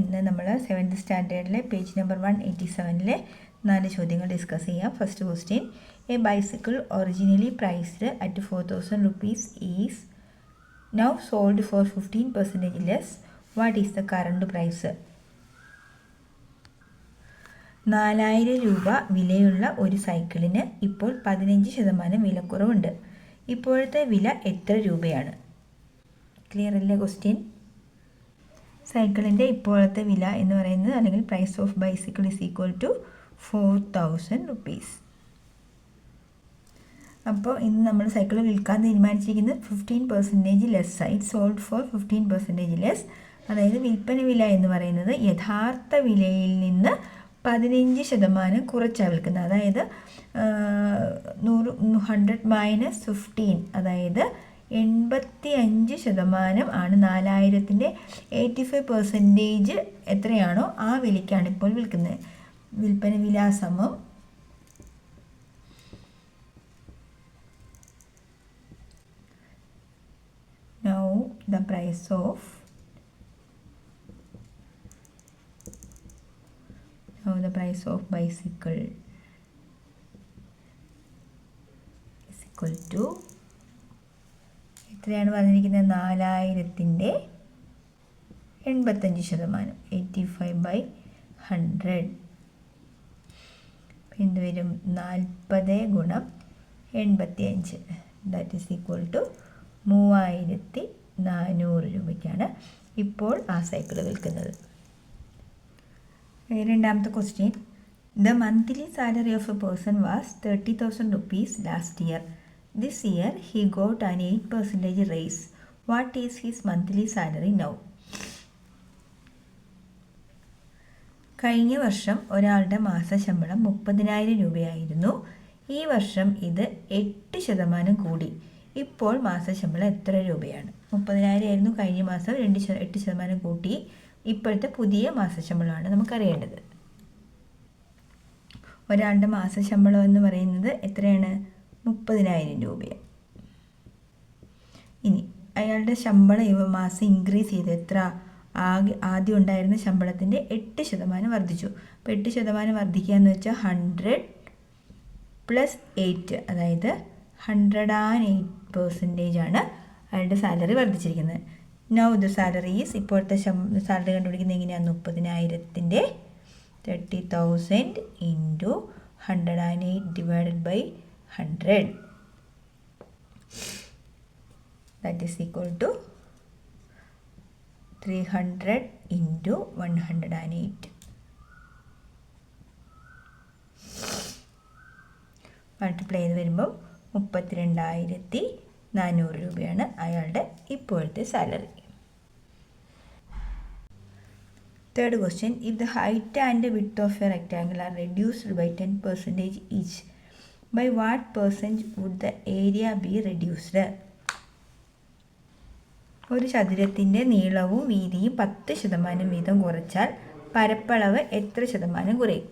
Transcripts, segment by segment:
ഇന്ന് നമ്മൾ 7th സ്റ്റാൻഡേർഡിലെ page number 187 4 ചോദ്യങ്ങൾ ഡിസ്കസ് ചെയ്യാം. First question, a bicycle originally priced at 4,000 rupees is now sold for 15% less. What is the current price? 4000 രൂപ വിലയുള്ള ഒരു സൈക്കിളിന് ഇപ്പോൾ 15% വിലക്കുറവുണ്ട്. ഇപ്പോഴത്തെ വില എത്ര രൂപയാണ്? ക്ലിയർ അല്ലേ ക്വസ്റ്റ്യൻ? സൈക്കിളിൻ്റെ ഇപ്പോഴത്തെ വില എന്ന് പറയുന്നത്, അല്ലെങ്കിൽ price of bicycle is equal to 4,000 rupees. അപ്പോൾ ഇന്ന് നമ്മൾ സൈക്കിൾ വിൽക്കാൻ തീരുമാനിച്ചിരിക്കുന്നത് 15% ലെസ്സായി. It sold for 15% less. അതായത് വിൽപ്പന വില എന്ന് പറയുന്നത് യഥാർത്ഥ വിലയിൽ നിന്ന് 15% കുറച്ചാണ് വിൽക്കുന്നത്. അതായത് 100 - 15, അതായത് 85% ആണ്. 4000ൻ്റെ 85% എത്രയാണോ ആ വിലയ്ക്കാണ് ഇപ്പോൾ വിൽക്കുന്നത്. വിൽപ്പന വില സമം now the price of bicycle is equal to എത്രയാണ് പറഞ്ഞിരിക്കുന്നത്? 4000ൻ്റെ 85%, 85/100. എന്ത് വരും? 40 × 85, ദാറ്റ് ഈസ് ഈക്വൽ ടു 3400 രൂപയ്ക്കാണ് ഇപ്പോൾ ആ സൈക്കിൾ വിൽക്കുന്നത്. രണ്ടാമത്തെ question, the monthly salary of A person was 30,000 rupees last year. This year he got an 8% raise. What is his monthly salary now? കഴിഞ്ഞ വർഷം ഒരാളുടെ മാസശമ്പളം 30,000 രൂപയായിരുന്നു. ഈ വർഷം ഇത് 8% കൂടി. ഇപ്പോൾ മാസശമ്പളം എത്ര രൂപയാണ്? 30,000 ആയിരുന്നു കഴിഞ്ഞ മാസം, 8% കൂട്ടി. ഇപ്പോഴത്തെ പുതിയ മാസശമ്പളമാണ് നമുക്കറിയേണ്ടത്. ഒരാളുടെ മാസശമ്പളം എന്ന് പറയുന്നത് എത്രയാണ്? 30,000 രൂപയാണ്. ഇനി അയാളുടെ ശമ്പളം ഈ മാസം ഇൻക്രീസ് ചെയ്ത് എത്ര? ആദ്യം ഉണ്ടായിരുന്ന ശമ്പളത്തിൻ്റെ 8% വർദ്ധിച്ചു. അപ്പോൾ 8% വർദ്ധിക്കുക എന്ന് വെച്ചാൽ 100 + 8, അതായത് 108% ആണ് അയാളുടെ സാലറി വർദ്ധിച്ചിരിക്കുന്നത്. നൗ ദ സാലറി ഈസ്, ഇപ്പോഴത്തെ സാലറി കണ്ടുപിടിക്കുന്നത് എങ്ങനെയാണ്? 30,000ൻ്റെ 30,000 × 108 / 100, that is equal to 300 × 108. Multiply ചെയ്ത് വരുമ്പോൾ 32,400 രൂപയാണ് അയാളുടെ ഇപ്പോഴത്തെ salary. Third question, if the height and width of a rectangle are reduced by 10% each, by what percentage would the area be reduced? ഒരു ചതുരത്തിൻ്റെ നീളവും വീതിയും 10% വീതം കുറച്ചാൽ പരപ്പളവ് എത്ര ശതമാനം കുറയും?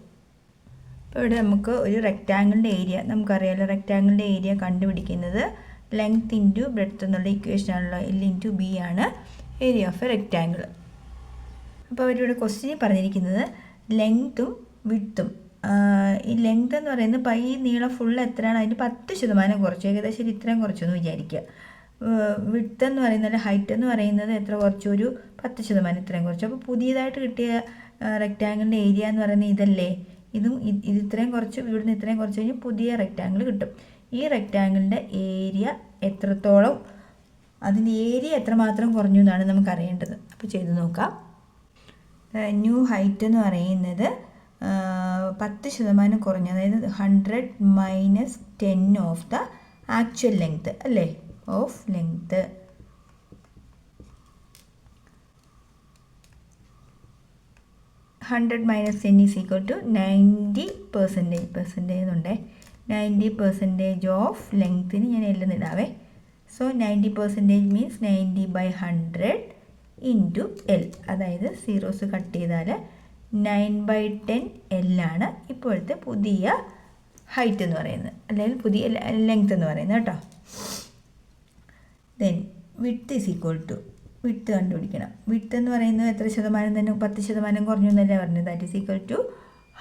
ഇപ്പോൾ ഇവിടെ നമുക്ക് ഒരു റെക്റ്റാങ്കിളിൻ്റെ ഏരിയ, നമുക്കറിയാമല്ലോ റെക്റ്റാങ്കിളിൻ്റെ ഏരിയ കണ്ടുപിടിക്കുന്നത് ലെങ്ത് ഇൻറ്റു ബ്രെഡ്ത്ത് എന്നുള്ള ഇക്വേഷൻ ആണല്ലോ. L × B ആണ് ഏരിയ ഓഫ് എ റെക്റ്റാങ്കിൾ. അപ്പോൾ അവരിവിടെ ക്വസ്റ്റ്യനിൽ പറഞ്ഞിരിക്കുന്നത് ലെങ്ത്തും വിഡ്ത്തും. ഈ ലെങ്ത് എന്ന് പറയുന്നത് ഈ നീളം ഫുള്ള് എത്രയാണ്? അതിന് 10% കുറച്ചു, ഏകദേശം ഇത്രയും കുറച്ചെന്ന് വിചാരിക്കുക. വിഡ്ത്ത് എന്ന് പറയുന്നത്, ഹൈറ്റ് എന്ന് പറയുന്നത് എത്ര കുറച്ചു? ഒരു 10% ഇത്രയും കുറച്ചു. അപ്പോൾ പുതിയതായിട്ട് കിട്ടിയ റെക്റ്റാങ്കിളിൻ്റെ ഏരിയ എന്ന് പറയുന്നത് ഇതല്ലേ? ഇത് ഇത്രയും കുറച്ച്, ഇവിടുന്ന് ഇത്രയും കുറച്ച് കഴിഞ്ഞാൽ പുതിയ റെക്റ്റാങ്കിൾ കിട്ടും. ഈ റെക്റ്റാങ്കിളിൻ്റെ ഏരിയ എത്രത്തോളം, അതിൻ്റെ ഏരിയ എത്രമാത്രം കുറഞ്ഞു എന്നാണ് നമുക്കറിയേണ്ടത്. അപ്പോൾ ചെയ്ത് നോക്കാം. ന്യൂ ഹൈറ്റ് എന്ന് പറയുന്നത് 10% കുറഞ്ഞു, അതായത് 100 - 10 ഓഫ് ദ ആക്ച്വൽ ലെങ്ത് അല്ലേ, of length. $100 - 10 is equal to 90%. Percentage എന്നുണ്ടേ, 90% ഓഫ് ലെങ്ത്തിന് ഞാൻ എല്ലാം ഇടാവേ. സോ 90% മീൻസ് 90/100 × L, അതായത് സീറോസ് കട്ട് ചെയ്താൽ 9/10 L ആണ് ഇപ്പോഴത്തെ പുതിയ ഹൈറ്റ് എന്ന് പറയുന്നത്, അല്ലെങ്കിൽ പുതിയ ലെങ്ത് എന്ന് പറയുന്നത് കേട്ടോ. Then width is equal to, width കണ്ടുപിടിക്കണം. വിഡ്ത്ത് എന്ന് പറയുന്നത് എത്ര ശതമാനം തന്നെ 10% കുറഞ്ഞു എന്നല്ലേ പറഞ്ഞത്. That is equal to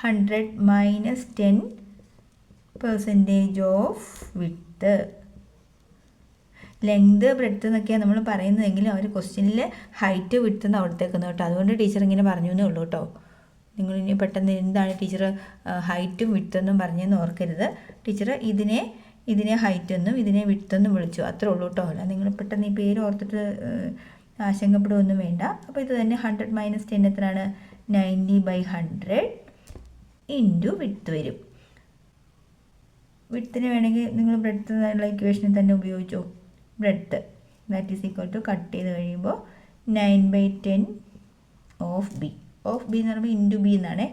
100 minus 10% of width. Length breadth എന്നൊക്കെയാണ് നമ്മൾ പറയുന്നതെങ്കിലും അവർ ക്വസ്റ്റ്യനിൽ ഹൈറ്റ് വിഡ്ത്ത് എന്ന് അവിടത്തേക്കുന്നത് കേട്ടോ. അതുകൊണ്ട് ടീച്ചർ ഇങ്ങനെ പറഞ്ഞു എന്നേ ഉള്ളൂ കേട്ടോ. നിങ്ങളിനി പെട്ടെന്ന് എന്താണ് ടീച്ചർ ഹൈറ്റും വിഡ്ത്തെന്നും പറഞ്ഞെന്ന് ഓർക്കരുത്. ടീച്ചർ ഇതിനെ ഹൈറ്റെന്നും ഇതിനെ വിഡ്ത്തെന്നും വിളിച്ചു, അത്രേ ഉള്ളൂ കേട്ടോ. അല്ല നിങ്ങൾ പെട്ടെന്ന് ഈ പേര് ഓർത്തിട്ട് ആശങ്കപ്പെടുകയൊന്നും വേണ്ട. അപ്പോൾ ഇത് തന്നെ 100 മൈനസ് 10 എത്രയാണ്? 90/100 ഇൻറ്റു വിഡ്ത്ത് വരും. വിഡ്ത്തിന് വേണമെങ്കിൽ നിങ്ങൾ ബ്രെഡ്ത്ത് എന്നുള്ള ഇക്വേഷനിൽ തന്നെ ഉപയോഗിച്ചോ. Breadth that is equal to cut ചെയ്ത് കഴിയുമ്പോൾ 9/10 ഓഫ് ബി. ഓഫ് ബി എന്ന് പറയുമ്പോൾ ഇൻറ്റു ബി എന്നാണ്.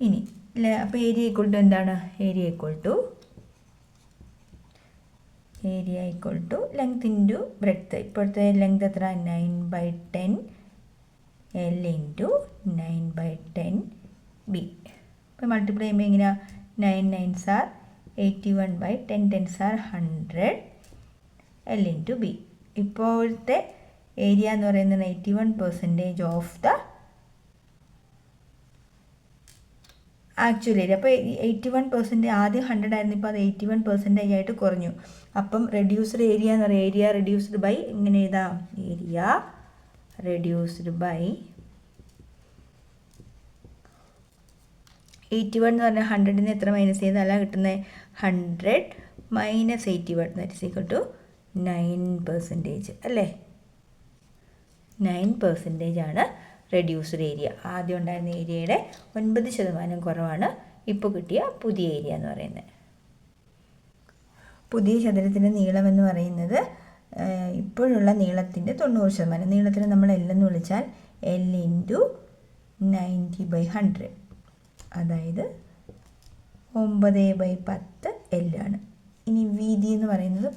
ഇനി അപ്പോൾ ഏരിയ ഈക്വൽ ടു എന്താണ്? Area equal to length into breadth. ഇപ്പോഴത്തെ ലെങ്ത് എത്ര? 9/10 എൽ ഇൻറ്റു 9/10 ബി. അപ്പോൾ മൾട്ടിപ്ലൈ ചെയ്യുമ്പോൾ എങ്ങനെയാണ്? 9 9s are 81/10 10s are 100 L into B. ഇപ്പോഴത്തെ ഏരിയ എന്ന് പറയുന്നത് 81% ഓഫ് ദ ആക്ച്വൽ ഏരിയ. അപ്പോൾ 81% ആദ്യം 100 ആയിരുന്നു, ഇപ്പോൾ അത് 81% ആയിട്ട് കുറഞ്ഞു. അപ്പം റെഡ്യൂസ്ഡ് ഏരിയ എന്ന് പറയുക ഏരിയ റെഡ്യൂസ്ഡ് ബൈ ഇങ്ങനെ എഴുതാം. ഏരിയ റെഡ്യൂസ്ഡ് ബൈ 81 എന്ന് പറഞ്ഞാൽ 100ന് എത്ര മൈനസ് ചെയ്താലാണ് കിട്ടുന്നത്? 100 minus 81 that is equal to 9% അല്ലേ? 9% ആണ് റെഡ്യൂസ്ഡ് ഏരിയ. ആദ്യം ഉണ്ടായിരുന്ന ഏരിയയുടെ 9% കുറവാണ് ഇപ്പോൾ കിട്ടിയ പുതിയ ഏരിയ എന്ന് പറയുന്നത്. പുതിയ ചതുരത്തിൻ്റെ നീളം എന്ന് പറയുന്നത് ഇപ്പോഴുള്ള നീളത്തിൻ്റെ 90%. നീളത്തിന് നമ്മൾ L എന്ന് വിളിച്ചാൽ L ഇൻറ്റു 90/100, അതായത് 9/10 L ആണ്. ഇനി വീതി എന്ന് പറയുന്നത്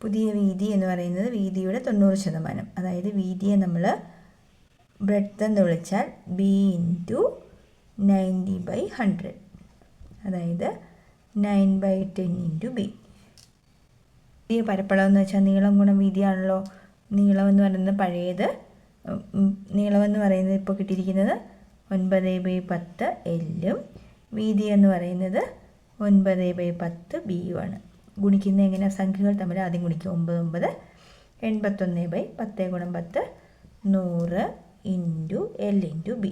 പുതിയ വീതി എന്ന് പറയുന്നത് വീതിയുടെ 90%. അതായത് വീതിയെ നമ്മൾ ബ്രെഡ്ത്ത് എന്ന് വിളിച്ചാൽ B ഇൻറ്റു 90/100, അതായത് 9/10 ഇൻറ്റു B. പുതിയ പരപ്പളവ് എന്ന് വെച്ചാൽ നീളം ഗുണം വീതിയാണല്ലോ. നീളം എന്ന് പറയുന്നത് പഴയത്, നീളം എന്ന് പറയുന്നത് ഇപ്പോൾ കിട്ടിയിരിക്കുന്നത് 9/10 L-ഉം വീതി എന്ന് പറയുന്നത് 9/10 B-യുമാണ്. ഗുണിക്കുന്നത് എങ്ങനെ? സംഖ്യകൾ തമ്മിൽ ആദ്യം ഗുണിക്കുക. 9 81/10 ഗുണം 10 100 ഇൻറ്റു L ഇൻറ്റു B.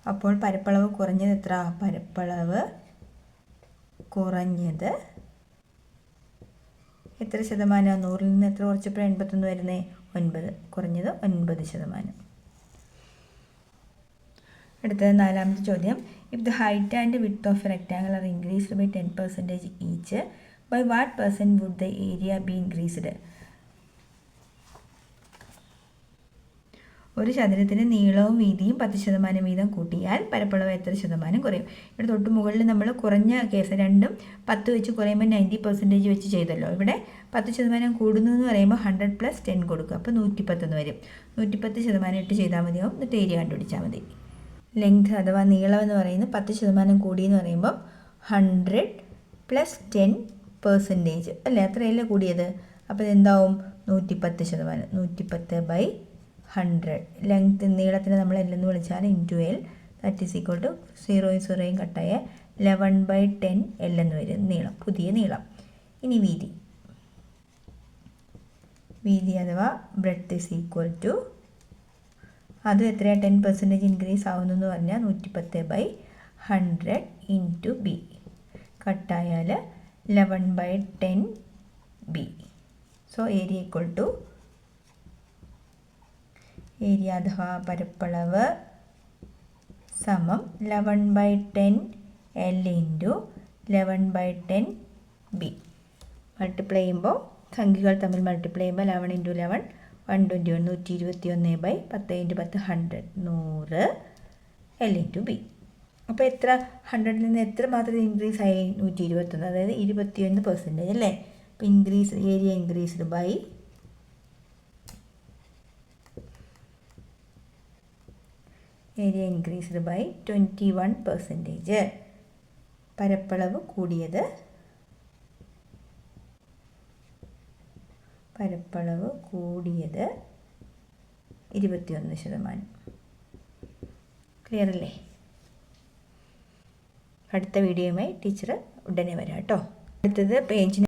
അപ്പോൾ പരപ്പളവ് കുറഞ്ഞത് എത്ര? പരപ്പളവ് കുറഞ്ഞത് എത്ര ശതമാനം? 100ൽ നിന്ന് എത്ര കുറച്ചപ്പോൾ 81 വരുന്നത്? 9. കുറഞ്ഞത് 9%. അടുത്തത് 4ാമത്തെ ചോദ്യം. If the height and width of a rectangle are increased by 10% each, by what % would the area be increased? ഒരു ചതുരത്തിന് നീളവും വീതിയും 10% വീതം കൂട്ടിയാൽ പരപ്പളവ് എത്ര ശതമാനം കുറയും? ഇവിടെ തൊട്ട് മുകളിൽ നമ്മൾ കുറഞ്ഞ കേസ് രണ്ടും 10 വെച്ച് കുറയുമ്പോൾ 90% വെച്ച് ചെയ്തല്ലോ. ഇവിടെ 10% കൂടുന്നു എന്ന് പറയുമ്പോൾ 100 + 10 കൊടുക്കുക. അപ്പോൾ 110 എന്ന് വരും. 110% ഇട്ട് ചെയ്താൽ മതിയാവും. എന്നിട്ട് ഏരിയ കണ്ടുപിടിച്ചാൽ മതി. ലെങ്ത് അഥവാ നീളം എന്ന് പറയുന്നത് 10% കൂടി എന്ന് പറയുമ്പം 100 + 10% അല്ലേ? അത്രയല്ലേ കൂടിയത്. അപ്പോൾ ഇതെന്താവും? 110%. 110/100. ലെങ്ത് നീളത്തിന് നമ്മൾ L എന്ന് വിളിച്ചാൽ into L that is equal to 0യും 0യും കട്ടായ 11/10 L എന്ന് വരും നീളം, പുതിയ നീളം. ഇനി വീതി അഥവാ ബ്രെഡ്ത്ത് ഈസ് ഈക്വൽ ടു അതും എത്രയാണ്? 10% ഇൻക്രീസ് ആവുന്നു എന്ന് പറഞ്ഞാൽ 110/100 ഇൻറ്റു B കട്ടായാൽ 11/10 B. So area equal to area അഥവാ പരപ്പളവ് സമം 11/10 L ഇൻറ്റു 11/10 B. മൾട്ടിപ്ലൈ ചെയ്യുമ്പോൾ സംഖ്യകൾ തമ്മിൽ മൾട്ടിപ്ലൈ ചെയ്യുമ്പോൾ 11 × 11 121 121/10 × 10 100 100 L ഇൻറ്റു B. അപ്പോൾ എത്ര? 100ൽ നിന്ന് എത്ര മാത്രം ഇൻക്രീസ് ആയി? 121, അതായത് 21% അല്ലേ? അപ്പോൾ area increased by area increased by 21%. പരപ്പളവ് കൂടിയത് പരപ്പളവ് കൂടിയത് 21%. ക്ലിയർ അല്ലേ? അടുത്ത വീഡിയോയുമായി ടീച്ചർ ഉടനെ വരാം കേട്ടോ. അടുത്തത് പേജ്